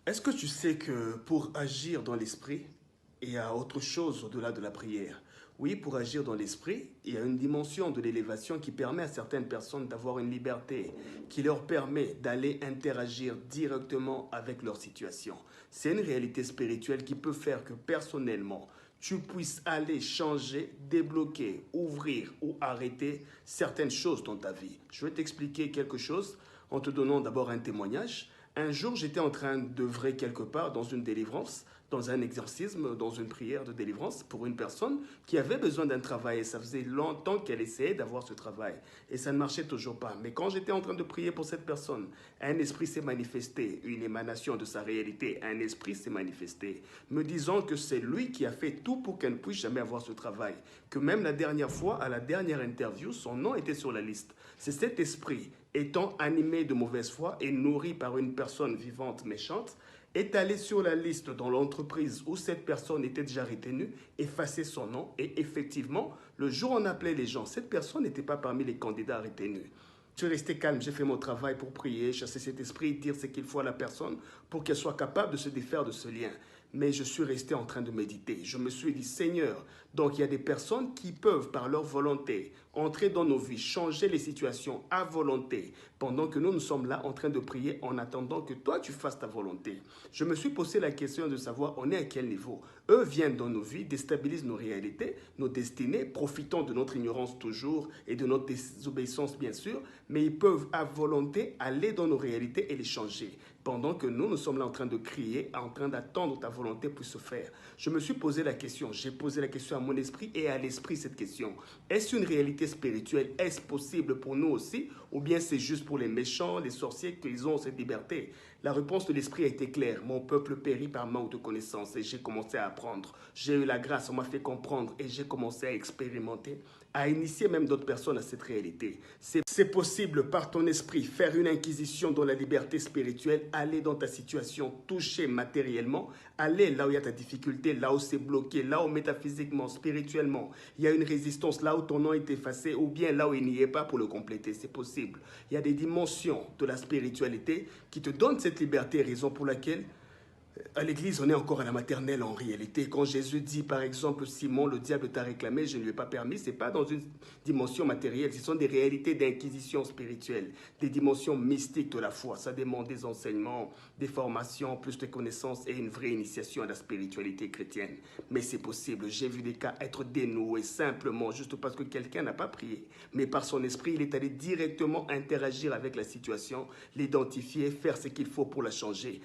Est-ce que tu sais que pour agir dans l'esprit, il y a autre chose au-delà de la prière? Oui, pour agir dans l'esprit, il y a une dimension de l'élévation qui permet à certaines personnes d'avoir une liberté, qui leur permet d'aller interagir directement avec leur situation. C'est une réalité spirituelle qui peut faire que personnellement, tu puisses aller changer, débloquer, ouvrir ou arrêter certaines choses dans ta vie. Je vais t'expliquer quelque chose en te donnant d'abord un témoignage. Un jour, j'étais en train d'œuvrer quelque part dans une délivrance, dans un exorcisme, dans une prière de délivrance pour une personne qui avait besoin d'un travail. Et ça faisait longtemps qu'elle essayait d'avoir ce travail. Et ça ne marchait toujours pas. Mais quand j'étais en train de prier pour cette personne, un esprit s'est manifesté, une émanation de sa réalité, un esprit s'est manifesté, me disant que c'est lui qui a fait tout pour qu'elle ne puisse jamais avoir ce travail. Que même la dernière fois, à la dernière interview, son nom était sur la liste. C'est cet esprit étant animé de mauvaise foi et nourri par une personne vivante méchante, est allé sur la liste dans l'entreprise où cette personne était déjà retenue, effacer son nom et effectivement, le jour où on appelait les gens, cette personne n'était pas parmi les candidats retenus. Je suis resté calme, j'ai fait mon travail pour prier, chasser cet esprit, dire ce qu'il faut à la personne pour qu'elle soit capable de se défaire de ce lien. Mais je suis resté en train de méditer. Je me suis dit, Seigneur, donc il y a des personnes qui peuvent, par leur volonté, entrer dans nos vies, changer les situations à volonté, pendant que nous sommes là en train de prier en attendant que toi tu fasses ta volonté. Je me suis posé la question de savoir on est à quel niveau. Eux viennent dans nos vies, déstabilisent nos réalités, nos destinées, profitant de notre ignorance toujours et de notre désobéissance bien sûr, mais ils peuvent à volonté aller dans nos réalités et les changer. Pendant que nous sommes là en train de crier, en train d'attendre ta volonté puisse se faire. Je me suis posé la question, j'ai posé la question à mon esprit et à l'esprit cette question. Est-ce une réalité spirituelle? Est-ce possible pour nous aussi? Ou bien c'est juste pour les méchants, les sorciers qu'ils ont cette liberté? La réponse de l'esprit a été claire. Mon peuple périt par manque de connaissances et j'ai commencé à apprendre. J'ai eu la grâce, on m'a fait comprendre et j'ai commencé à expérimenter, à initier même d'autres personnes à cette réalité. C'est possible par ton esprit, faire une inquisition dans la liberté spirituelle, aller dans ta situation, toucher matériellement, aller là où il y a ta difficulté, là où c'est bloqué, là où métaphysiquement, spirituellement, il y a une résistance, là où ton nom est effacé, ou bien là où il n'y est pas pour le compléter. C'est possible. Il y a des dimensions de la spiritualité qui te donnent cette liberté, raison pour laquelle à l'église, on est encore à la maternelle en réalité. Quand Jésus dit, par exemple, Simon, le diable t'a réclamé, je ne lui ai pas permis, ce n'est pas dans une dimension matérielle, ce sont des réalités d'inquisition spirituelle, des dimensions mystiques de la foi. Ça demande des enseignements, des formations, plus de connaissances et une vraie initiation à la spiritualité chrétienne. Mais c'est possible. J'ai vu des cas être dénoués simplement juste parce que quelqu'un n'a pas prié. Mais par son esprit, il est allé directement interagir avec la situation, l'identifier, faire ce qu'il faut pour la changer.